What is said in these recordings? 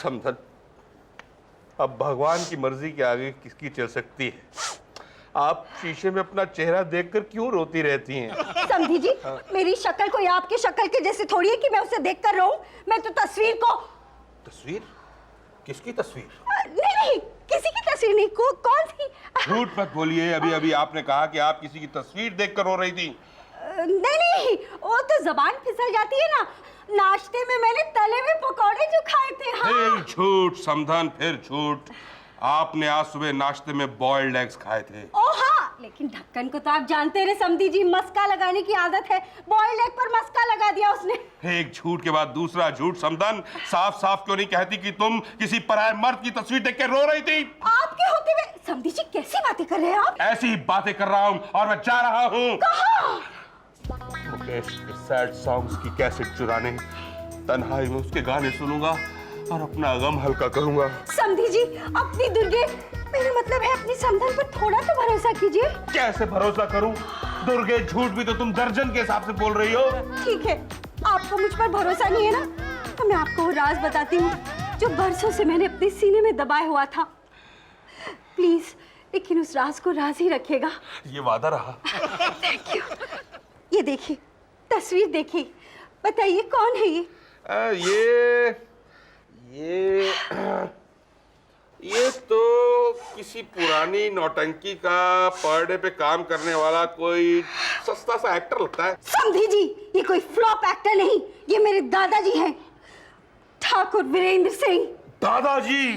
समधन, अब भगवान की मर्जी के आगे किसकी चल सकती है? आप शीशे में अपना चेहरा देखकर क्यों रोती रहती हैं? समधी जी, मेरी शक्ल कोई आपकी शक्ल के जैसे थोड़ी है कि मैं उसे देखकर रोऊं। मैं तो तस्वीर को। तस्वीर? किसकी तस्वीर? नहीं, किसी की तस्वीर नहीं। कौन सी? झूठ मत बोलिए। अभी अभी आपने कहा कि आप किसी की तस्वीर देखकर रो रही थी। नहीं, वो तो जबान फिसल जाती है ना। नाश्ते में मैंने तले हुए पकौड़े जो खाए थे। हाँ। फिर झूठ समधन, फिर झूठ। आपने आज सुबह नाश्ते में बॉइल्ड एग्स खाए थे। ओ हाँ, लेकिन ढक्कन को तो आप जानते रहे समधी जी, मस्का लगाने की आदत है। बॉइल्ड एग पर मस्का लगा दिया उसने। एक झूठ के बाद दूसरा झूठ। समधन, साफ साफ क्यों नहीं कहती कि तुम किसी पराये मर्द की तस्वीर देख के रो रही थी? आपके होते हुए समधी जी कैसी बातें कर रहे हैं आप? ऐसी ही बातें कर रहा हूँ और मैं जा रहा हूँ। कहाँ? मुकेश के सैड सॉन्ग्स की कैसेट चुराने तन्हाई में उसके गाने सुनूंगा और अपना गम हल्का करूंगा। समधी जी, अपनी दुर्गे, मेरा मतलब है अपनी समधन पर थोड़ा तो भरोसा कीजिए। कैसे भरोसा करूं? दुर्गे, झूठ भी तो तुम दर्जन के हिसाब से बोल रही हो। ठीक है, आपको मुझ पर भरोसा नहीं है ना, तो मैं आपको वो राज बताती हूँ जो बरसों से मैंने अपने सीने में दबाए हुआ था। प्लीज, लेकिन उस राज को राज ही रखिएगा। ये वादा रहा। Thank you. ये देखिए, तस्वीर देखिए, बताइए कौन है ये? ये तो किसी पुरानी नौटंकी का पर डे पे काम करने वाला कोई सस्ता सा एक्टर लगता है। समधी जी, ये कोई फ्लॉप एक्टर नहीं, ये मेरे दादाजी हैं, ठाकुर वीरेंद्र सिंह। दादाजी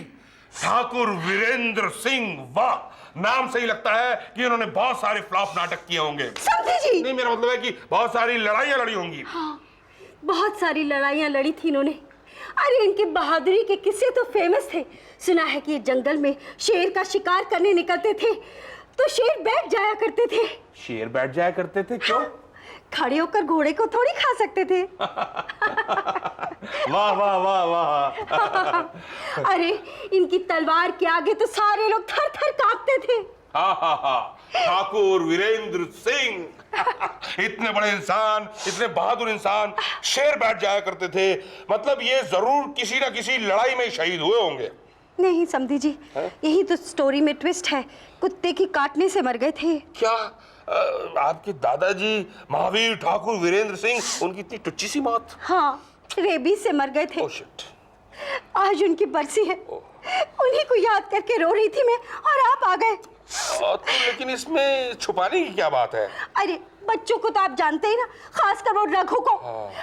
ठाकुर वीरेंद्र सिंह, वाह! नाम से ही लगता है कि इन्होंने बहुत सारे फ्लॉप नाटक किए होंगे। समधी जी, नहीं, मेरा मतलब है कि बहुत सारी लड़ाइयां लड़ी होंगी। हाँ, बहुत सारी लड़ाइयां लड़ी थी इन्होंने। अरे इनके बहादुरी के किस्से तो फेमस थे। सुना है कि ये जंगल में शेर का शिकार करने निकलते थे तो शेर बैठ जाया करते थे। शेर बैठ जाया करते थे? क्यों? खड़े होकर घोड़े को थोड़ी खा सकते थे। वाह वाह वाह वाह। अरे इनकी तलवार के आगे तो सारे लोग थर थर कांपते थे। ठाकुर वीरेंद्र सिंह, इतने बड़े इंसान, इतने बहादुर इंसान, शेर बैठ जाया करते थे। मतलब ये जरूर किसी ना किसी लड़ाई में शहीद हुए होंगे। नहीं समधी जी, यही तो स्टोरी में ट्विस्ट है। कुत्ते की काटने से मर गए थे। क्या आपके दादाजी महावीर ठाकुर वीरेंद्र सिंह, उनकी इतनी टुच्ची सी मौत? हाँ, रेबीज से मर गए थे। Oh shit. आज उनकी बरसी है, उन्हीं को याद करके रो रही थी मैं और आप आ गए। तो लेकिन इसमें छुपाने की क्या बात है? अरे बच्चों को तो आप जानते ही ना, खासकर वो रघु को।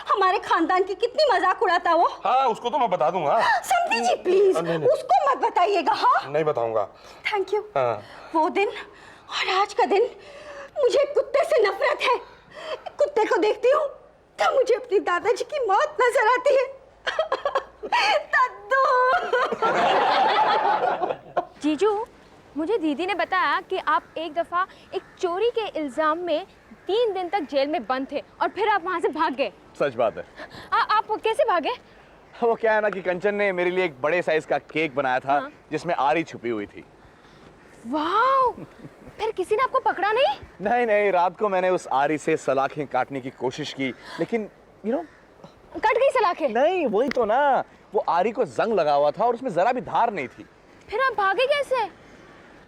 हमारे खानदान की कितनी मजाक उड़ाता वो। हाँ, उसको तो मैं बता दूंगा। समधी जी प्लीज, उसको मत बताइएगा। हाँ, नहीं बताऊंगा। Thank you. हाँ। वो दिन और आज का दिन, मुझे कुत्ते से नफरत है। कुत्ते को देखती हूँ तो मुझे अपनी दादाजी की मौत नजर आती है। जीजू, मुझे दीदी ने बताया कि आप एक दफा एक चोरी के इल्जाम में 3 दिन तक जेल में बंद थे और फिर आप वहां से भाग गए। सच बात है। आप कैसे भागे? वो क्या है ना कि कंचन ने मेरे लिए एक बड़े साइज का केक बनाया था। हाँ। जिसमें आरी छुपी हुई थी। वाह! फिर किसी ने आपको पकड़ा नहीं? नहीं नहीं, रात को मैंने उस आरी से सलाखें काटने की कोशिश की, लेकिन कट गई सलाखें? नहीं, वही तो ना, वो आरी को जंग लगा हुआ था और उसमें जरा भी धार नहीं थी। फिर आप भागे कैसे?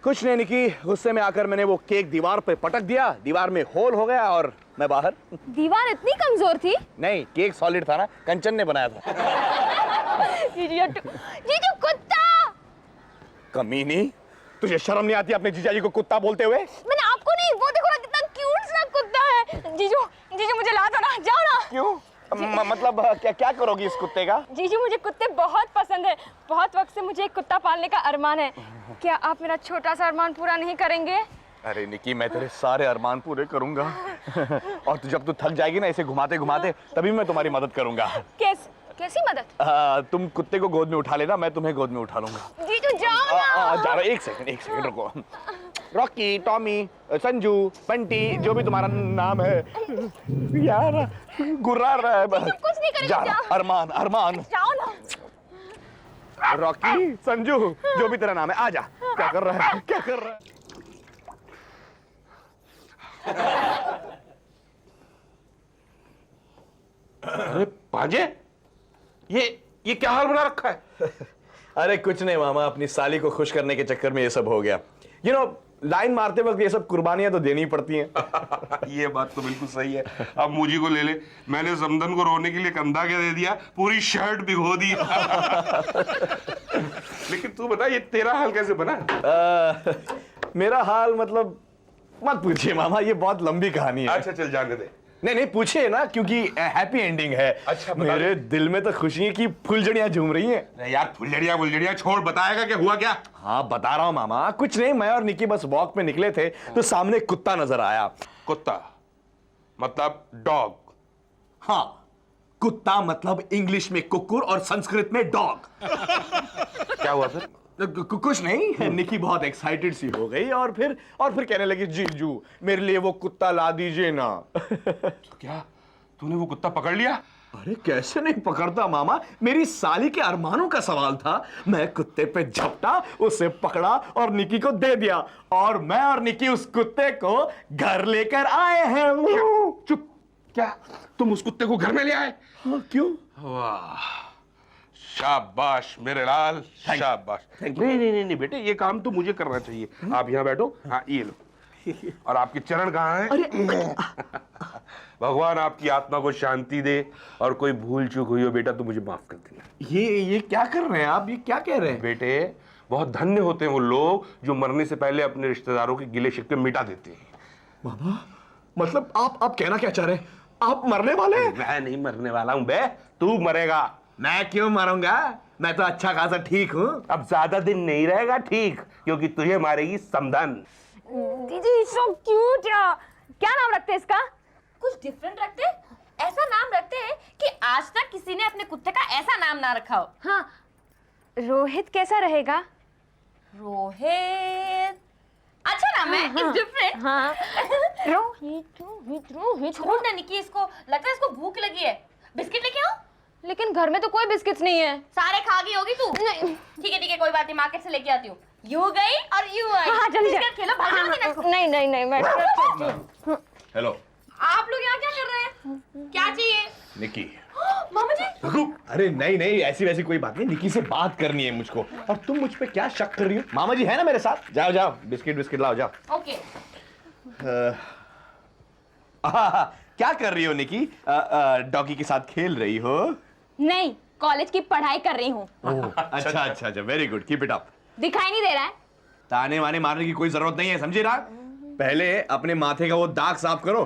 कुछ नहीं निकी, गुस्से में आकर मैंने वो केक दीवार पे पटक दिया, दीवार में होल हो गया और मैं बाहर। दीवार इतनी कमजोर थी? नहीं, केक सॉलिड था ना, कंचन ने बनाया था। जीजू कुत्ता! कमीनी, तुझे शर्म नहीं आती अपने जीजाजी को कुत्ता बोलते हुए? मैंने आपको नहीं, वो देखो ना कितना क्यूट सा कुत्ता है। जीजू मुझे ला दो ना, जाओ ना। क्यों? मतलब क्या करोगी इस कुत्ते का? जीजू, मुझे कुत्ते बहुत पसंद है। बहुत वक्त से मुझे एक कुत्ता पालने का अरमान है। क्या आप मेरा छोटा सा अरमान पूरा नहीं करेंगे? अरे निकी, मैं तेरे सारे अरमान पूरे करूंगा। और जब तू थक जाएगी ना इसे घुमाते घुमाते, तभी मैं तुम्हारी मदद करूंगा। कैसी मदद? तुम कुत्ते को गोद में उठा लेना, मैं तुम्हें गोद में उठा लूंगा। जीजू जाओ ना। जा रहा, एक सेकंड रुको। रॉकी, टॉमी, संजू, बंटी, जो भी तुम्हारा नाम है यार, गुर्रा रहा है। कुछ नहीं करेंगे, जाओ। अरमान जाओ ना। रॉकी, संजू, जो भी तेरा नाम है, आजा। क्या कर रहा है? अरे पांजे, ये क्या हाल बना रखा है? अरे कुछ नहीं मामा, अपनी साली को खुश करने के चक्कर में ये सब हो गया। लाइन मारते वक्त ये सब कुर्बानियां तो देनी पड़ती हैं। ये बात तो बिल्कुल सही है। अब मुझी को ले ले, मैंने समधन को रोने के लिए कंधा क्या दे दिया, पूरी शर्ट भिगो दी। लेकिन तू बता, ये तेरा हाल कैसे बना? मेरा हाल मतलब मत पूछिए मामा, ये बहुत लंबी कहानी है। अच्छा चल जाने दे। नहीं पूछिए ना, क्योंकि हैप्पी एंडिंग है। अच्छा, मेरे दिल में तो खुशी की फुलझड़ियां झूम रही हैं। नहीं यार, फुलझड़ियां छोड़, बताएगा क्या हुआ क्या? हाँ बता रहा हूँ मामा, कुछ नहीं, मैं और निकी बस वॉक पे निकले थे तो सामने कुत्ता नजर आया। कुत्ता मतलब डॉग? हाँ, कुत्ता मतलब इंग्लिश में कुकुर और संस्कृत में डॉग। क्या हुआ फिर? कुछ नहीं, निकी बहुत एक्साइटेड सी हो गई और फिर कहने लगी, जीजू मेरे लिए वो कुत्ता ला दीजिए ना। तो क्या तूने वो कुत्ता पकड़ लिया? अरे कैसे नहीं पकड़ता मामा, मेरी साली के अरमानों का सवाल था। मैं कुत्ते पे झपटा, उसे पकड़ा और निकी को दे दिया, और मैं और निकी उस कुत्ते को घर लेकर आए हैं। चुप! क्या तुम उस कुत्ते को घर में ले आए? हाँ, क्यों? वाह, शाबाश मेरे लाल, शाबाश। नहीं बेटे, ये काम तो मुझे करना चाहिए। आप यहाँ बैठो। हाँ ये लो। और आपके चरण कहाँ हैं? भगवान आपकी आत्मा को शांति दे, और कोई भूल चूक हुई हो बेटा तो मुझे माफ कर देना। ये क्या कर रहे हैं आप, ये क्या कह रहे हैं? बेटे, बहुत धन्य होते हैं वो लोग जो मरने से पहले अपने रिश्तेदारों के गिले शिकवे मिटा देते हैं। बाबा, मतलब आप कहना क्या चाह रहे हैं? आप मरने वाले हैं? मैं नहीं मरने वाला हूँ बे, तू मरेगा। मैं क्यों मरूंगा? मैं तो अच्छा खासा ठीक हूँ। अब ज्यादा दिन नहीं रहेगा ठीक, क्योंकि तुझे मारेगी समधन। दीदी सो क्यूट। क्या नाम रखते हैं इसका? कुछ डिफरेंट रखते हैं, ऐसा नाम रखते हैं कि आज तक किसी ने अपने कुत्ते का ऐसा नाम ना रखा हो। हाँ, रोहित कैसा रहेगा? रोहित अच्छा नाम है, इट्स डिफरेंट। हाँ। रोहित। छोड़ ना निकी, इसको लगता है इसको भूख लगी है। बिस्किट लेके आओ? लेकिन घर में तो कोई बिस्किट्स नहीं है। सारे खा गई होगी तू। नहीं। ठीक है कोई बात नहीं, मार्केट से लेके आती हूँ। यू गई और यू आई। हाँ जल्दी बिस्किट खेलो, भाग जाओगी ना इसको। नहीं मैं हेलो आप लोग यहाँ क्या कर रहे हैं? क्या चाहिए? निकी। मामा जी। अरे नहीं ऐसी वैसी कोई बात नहीं, निकी से बात करनी है मुझको। और तुम मुझ पे क्या शक कर रही हो? मामा जी है ना मेरे साथ। जाओ बिस्किट लाओ, जाओ। ओके। क्या कर रही हो निकी? डॉगी के साथ खेल रही हो? नहीं, कॉलेज की पढ़ाई कर रही हूँ। अच्छा, very good, keep it up. दिखाई नहीं दे रहा है? ताने वाने मारने की कोई जरूरत नहीं है, समझे ना? पहले अपने माथे का वो दाग साफ करो।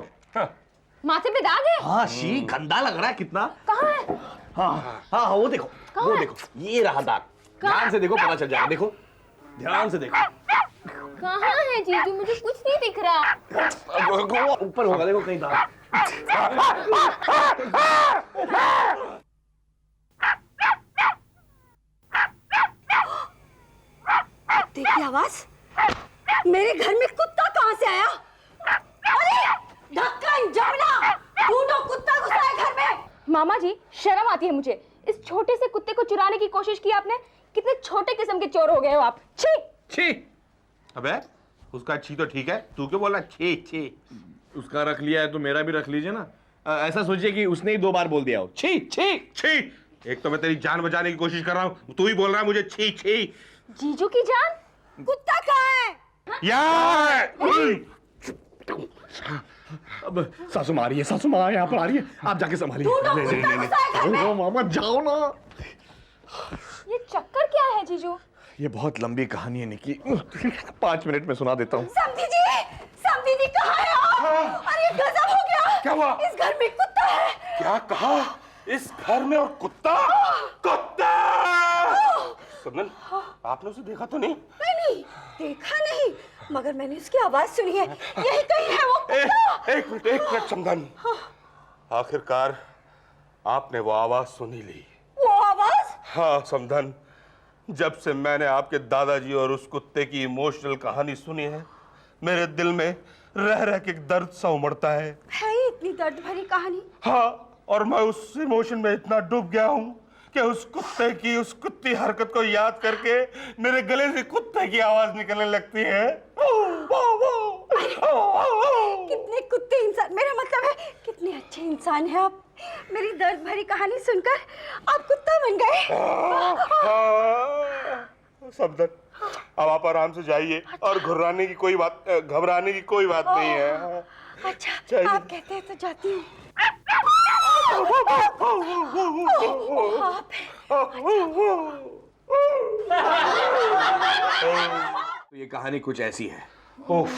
माथे पे दाग है? हाँ शी, गंदा लग रहा है कितना। कहाँ है? हाँ वो देखो, ये रहा दाग। ध्यान से देखो, पता चल जाएगा। देखो, ध्यान से देखो। कहाँ है जीजू? मुझे कुछ नहीं दिख रहा। ऊपर होगा, देखो कहीं दाग। देखिए आवाज, मेरे घर में कुत्ता कहाँ से आया? अरे ढक्कन, जमुना, ढूंढो, कुत्ता घुसा है घर में। मामा जी, शर्म आती है मुझे। इस छोटे से कुत्ते को चुराने की कोशिश की आपने। कितने छोटे किस्म के चोर हो गए हो आप। छी। अबे उसका छी तो ठीक है, तू क्यों बोला छी? उसका रख लिया है तो मेरा भी रख लीजिए ना। ऐसा सोचिए कि उसने ही 2 बार बोल दिया हो, छी। एक तो मैं तेरी जान बचाने की कोशिश कर रहा हूँ, तू ही बोल रहा है मुझे छी। जीजू की जान? कुत्ता कहाँ है? यार अब सासू माँ यहाँ पर आ रही है, आप जाके संभालिए। ढूंढो, कुत्ता घुसा है घर में। मामा जाओ ना। ये चक्कर क्या है जीजू? ये बहुत लंबी कहानी है निकी, 5 मिनट में सुना देता हूँ। समधी जी कहाँ है आप? अरे गजब हो गया। क्या हुआ? इस घर में कुत्ता है। क्या कहा? इस घर में और कुत्ता? समधन, आपने उसे देखा तो नहीं? नहीं, देखा नहीं, मगर मैंने उसकी आवाज सुनी है। यही कहीं है वो कुत्ता। एक मिनट समधन। आखिरकार आपने वो आवाज सुनी ली। वो आवाज? हाँ समधन, जब से मैंने आपके दादाजी और उस कुत्ते की इमोशनल कहानी सुनी है, मेरे दिल में रह के दर्द सा उमड़ता है ये इतनी दर्द भरी कहानी? हाँ, और मैं उस इमोशन में इतना डूब गया हूँ कि उस कुत्ते की उस कुत्ती हरकत को याद करके मेरे गले से कुत्ते की आवाज निकलने लगती है। कितने कुत्ते इंसान, मेरा मतलब है कितने अच्छे इंसान हैं आप। मेरी दर्द भरी कहानी सुनकर आप कुत्ता बन गए। समझन, अब आप आराम से जाइए और घबराने की कोई बात नहीं है। अच्छा चाहिए। आप कहते हैं तो जाती हूँ। तो ये कहानी कुछ ऐसी है। उफ,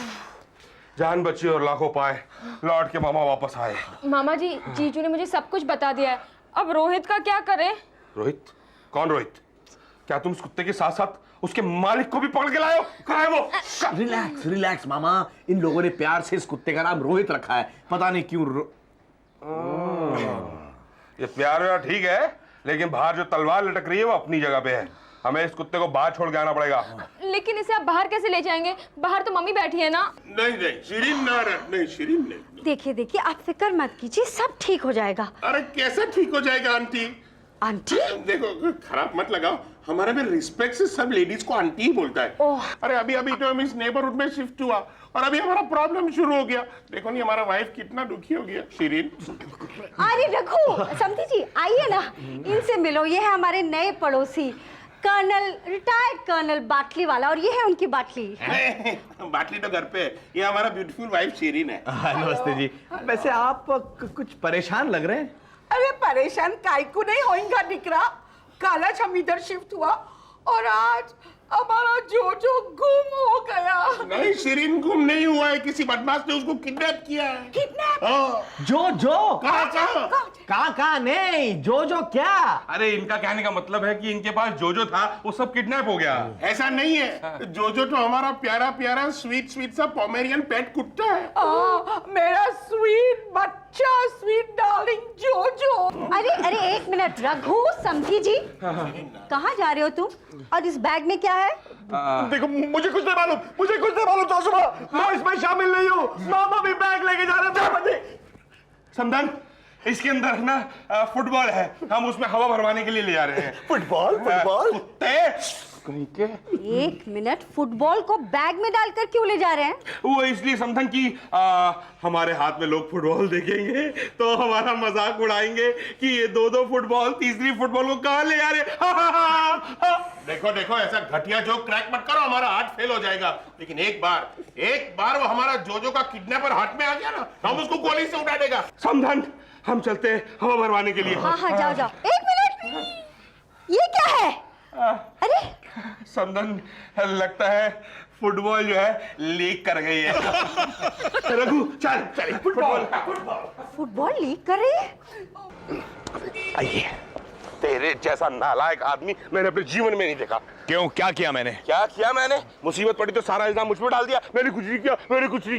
जान बची और लाखों पाए, लौट के मामा वापस आए। मामा जी, जीजू ने मुझे सब कुछ बता दिया है। अब रोहित का क्या करें? रोहित? कौन रोहित? क्या तुम उस कुत्ते के साथ साथ उसके मालिक को भी पकड़ के लाए हो? कहाँ है वो? रिलैक्स रिलैक्स मामा, इन लोगों ने प्यार से इस कुत्ते का नाम रोहित रखा है, पता नहीं क्यों ये प्यार व्यार ठीक है, लेकिन बाहर जो तलवार लटक रही है वो अपनी जगह पे है। हमें इस कुत्ते को बाहर छोड़ के आना पड़ेगा। लेकिन इसे आप बाहर कैसे ले जाएंगे? बाहर तो मम्मी बैठी है ना। नहीं शिरीन ना नहीं शिरीन नहीं। देखिए देखिए, आप फिक्र मत कीजिए, सब ठीक हो जाएगा। अरे कैसे ठीक हो जाएगा आंटी? आंटी? देखो खराब मत लगाओ, हमारे में रिस्पेक्ट से सब लेडीज को आंटी ही बोलता है। ओह। अरे अभी तो हम इस नेबरहुड में शिफ्ट हुआ और अभी हमारा प्रॉब्लम शुरू हो गया। देखो नहीं हमारा वाइफ कितना दुखी हो गया। शिरीन अरे रघु, समझी जी आइए ना, इनसे मिलो। ये है हमारे नए पड़ोसी कर्नल, रिटायर्ड कर्नल बाटली वाला, और ये है उनकी बाटली। बाटली तो घर पे है, ये हमारा ब्यूटीफुल वाइफ शिरीन है। नमस्ते जी। वैसे आप कुछ परेशान लग रहे हैं। अरे परेशान कायको नहीं होएगा निकरा। कल हम इधर शिफ्ट हुआ और आज हमारा जोजो गुम हो गया। नहीं शिरीन गुम नहीं हुआ है, किसी बदमाश ने उसको किडनैप किया है। किडनैप? हाँ। जो कहाँ नहीं, जो क्या? अरे इनका कहने का मतलब है कि इनके पास जो था वो सब किडनैप हो गया। ऐसा नहीं है, जोजो तो हमारा प्यारा प्यारा स्वीट सा पोमेरियन पेट कुत्ता है। मेरा स्वीट बच्चा, स्वीट डार्लिंग जोजो। अरे एक मिनट रघु, समझी जी कहाँ जा रहे हो तुम? और इस बैग में क्या है? देखो मुझे कुछ नहीं मालूम जोशुआ, मैं इसमें शामिल नहीं हूँ। मामा भी बैग लेके जा रहे थे। समझन, इसके अंदर ना फुटबॉल है, हम उसमें हवा भरवाने के लिए ले जा रहे हैं। फुटबॉल? कुत्ते कहीं के। एक मिनट, फुटबॉल को बैग में डालकर क्यों ले जा रहे हैं? वो इसलिए समझन कि हमारे हाथ में लोग फुटबॉल देखेंगे तो हमारा मजाक उड़ाएंगे कि ये दो फुटबॉल तीसरी फुटबॉल को कहाँ ले जा रहे। देखो ऐसा घटिया जोक क्रैक मत करो, हमारा हार्ट फेल हो जाएगा। लेकिन एक बार वो हमारा जोजो का किडनैपर हाथ में आ गया ना, हम उसको गोली से उड़ा देगा। समझन, हम चलते हैं हवा भरवाने के लिए। हाँ जाओ। एक मिनट, ये क्या है? अरे समझन, लगता है फुटबॉल जो है लीक कर गई है। रघु चल फुटबॉल लीक कर रही है? आइए, तेरे जैसा नालायक आदमी मैंने अपने जीवन में नहीं देखा। क्यों, क्या किया मैंने? क्या किया मैंने? मुसीबत पड़ी तो सारा इल्जाम मुझ पर डाल दिया। मैंने कुछ नहीं किया।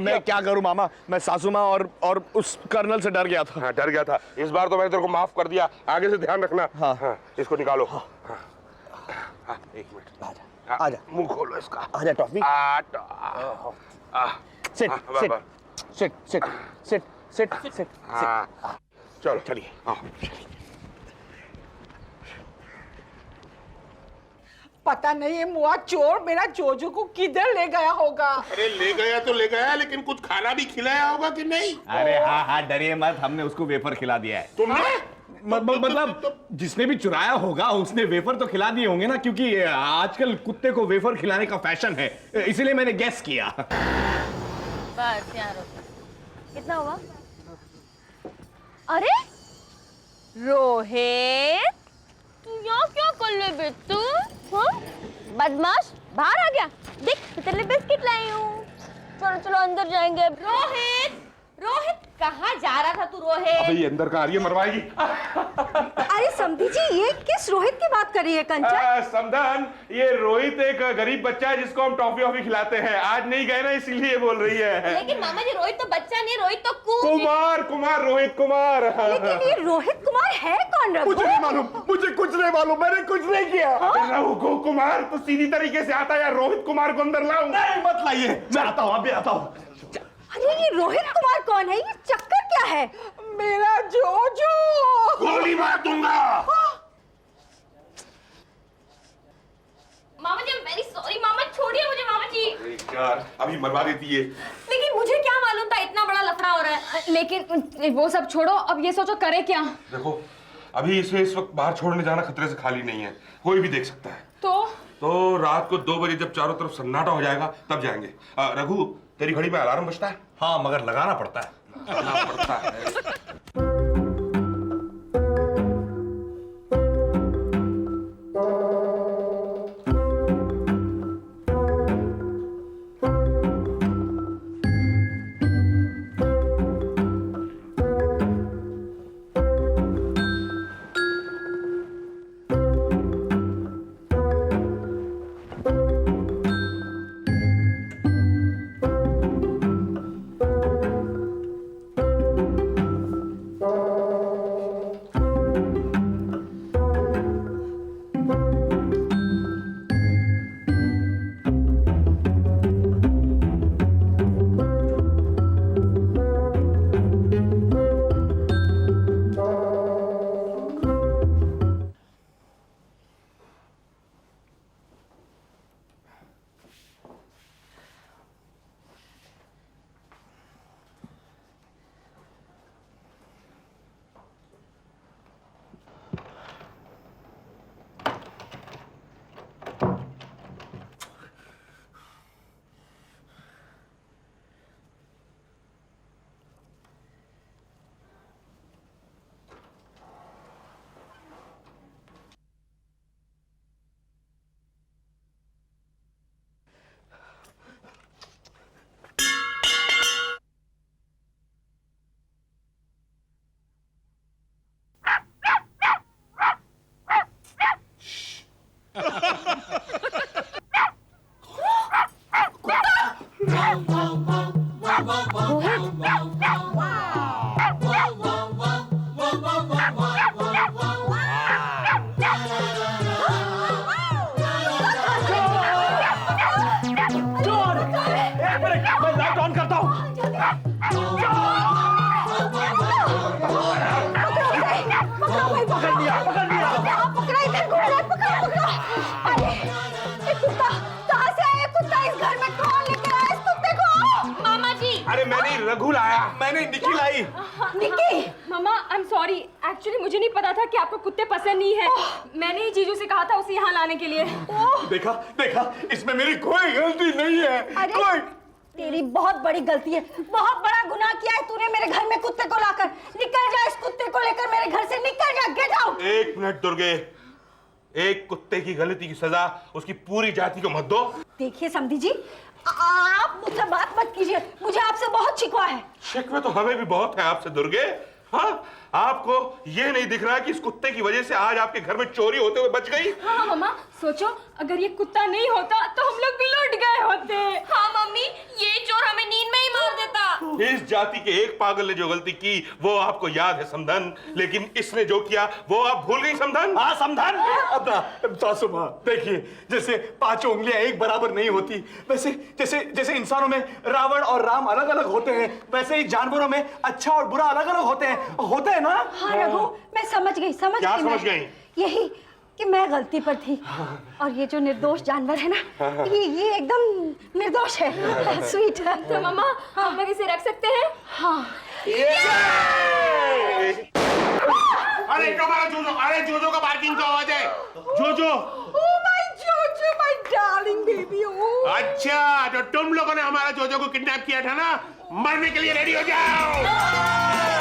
मैं क्या करूं मामा, मैं सासू माँ और उस कर्नल से डर गया था। हाँ, डर गया था। इस बार तो मैंने तेरे को माफ कर दिया, आगे से ध्यान रखना। हाँ, इसको निकालो। हाँ, एक मिनट, आजा। मुंह खोलो इसका। आजा टॉफी। सिट। चलो चलिए। पता नहीं ये मुआ चोर मेरा जोजो को किधर ले गया होगा। अरे ले गया तो ले गया, लेकिन कुछ खाना भी खिलाया होगा कि नहीं? अरे हाँ डरिए मत, हमने उसको वेफर खिला दिया है। तुमने? मतलब जिसने भी चुराया होगा उसने वेफर तो खिला दिए होंगे ना, क्योंकि आजकल कुत्ते को वेफर खिलाने का फैशन है, इसीलिए मैंने गेस किया। बस यहाँ रुको। कितना हुआ? अरे रोहित, तू यहाँ क्या कर ले बेटू? हाँ? बदमाश, बाहर आ गया। देख, तेरे लिए बिस्किट लाई हूँ। चलो अंदर जाएंगे। रोहित कहाँ जा रहा था तू? रोहित अबे ये अंदर कहाँ आ रही है, मरवाएगी। अरे समधी जी, ये किस रोहित की बात कर रही है कंचन? समधन, ये रोहित एक गरीब बच्चा है जिसको हम टॉफी खिलाते हैं। आज नहीं गए ना, इसलिए बोल रही है। लेकिन मामा जी, रोहित तो बच्चा नहीं, रोहित तो कुमार, रोहित कुमार। लेकिन ये रोहित कुमार है कौन? रघु, मुझे कुछ नहीं मालूम, मैंने कुछ नहीं किया। रघु कुमार तो सीधी तरीके से आता है यार। रोहित कुमार को अंदर लाऊं? नहीं मत लाइए, मैं आता हूँ, अभी आता हूँ। अरे ये रोहित कुमार कौन है? ये चक्कर क्या है? मेरा जोजो। गोली मार दूंगा। मामा जी, वेरी सॉरी मामा, छोड़िए मुझे मामा जी। यार अभी मरवा देती है। लेकिन मुझे क्या मालूम था इतना बड़ा लफड़ा हो रहा है। लेकिन वो सब छोड़ो, अब ये सोचो करे क्या? देखो, अभी इसे इस वक्त बाहर छोड़ने जाना खतरे से खाली नहीं है, कोई भी देख सकता है। तो तो रात को 2 बजे जब चारों तरफ सन्नाटा हो जाएगा तब जाएंगे। रघु, तेरी घड़ी में अलार्म बजता है? हाँ, मगर लगाना पड़ता है। लगाना पड़ता है। रघु लाया। मैंने निकी लाई। निकी, मामा आई एम सॉरी, एक्चुअली मुझे नहीं पता था कि आपको कुत्ते पसंद नहीं है। मैंने ही जीजू से कहा था उसे यहाँ लाने के लिए। देखा देखा, इसमें मेरी कोई गलती नहीं है। कोई तेरी बहुत बड़ी गलती है, बहुत बड़ा गुनाह किया है तूने मेरे घर में कुत्ते को लाकर। निकल जा, इस कुत्ते को लेकर मेरे घर से निकल जा, गेट आउट। 1 मिनट दुर्गे, एक कुत्ते की गलती की सजा उसकी पूरी जाति को मत दो। देखिए समधी जी, आप मुझसे बात मत कीजिए, मुझे आपसे बहुत शिकवा है। शिकवे तो हमें भी बहुत है आपसे दुर्गे। हाँ, आपको ये नहीं दिख रहा है कि इस कुत्ते की वजह से आज आपके घर में चोरी होते हुए बच गई? हाँ मामा, सोचो अगर ये कुत्ता नहीं होता तो हम लोग भी लौट गए होते। हाँ मम्मी, ये चोर हमें नींद में ही मार देता। इस जाति के एक पागल ने जो गलती की वो आपको याद है समधन, लेकिन इसने जो किया वो आप भूल गई समधन। हाँ समधन। अब सासू माँ देखिए, जैसे 5 उंगलियां एक बराबर नहीं होती, वैसे जैसे इंसानों में रावण और राम अलग अलग होते हैं, वैसे ही जानवरों में अच्छा और बुरा अलग अलग होते हैं ना। हाँ रघु, मैं समझ गई। क्या समझ गई? यही कि मैं गलती पर थी, और ये जो निर्दोष जानवर है ना, ये एकदम निर्दोष है, स्वीट है। तो मामा हम लोग इसे रख सकते हैं? हाँ। अरे हमारा जोजो, अरे जोजो का पार्किंग का आवाज है। जोजो, Oh my Jojo, my darling baby. Oh. अच्छा, तो तुम लोगों ने हमारा जोजो को किडनैप किया था ना, मरने के लिए रेडी हो जाओ।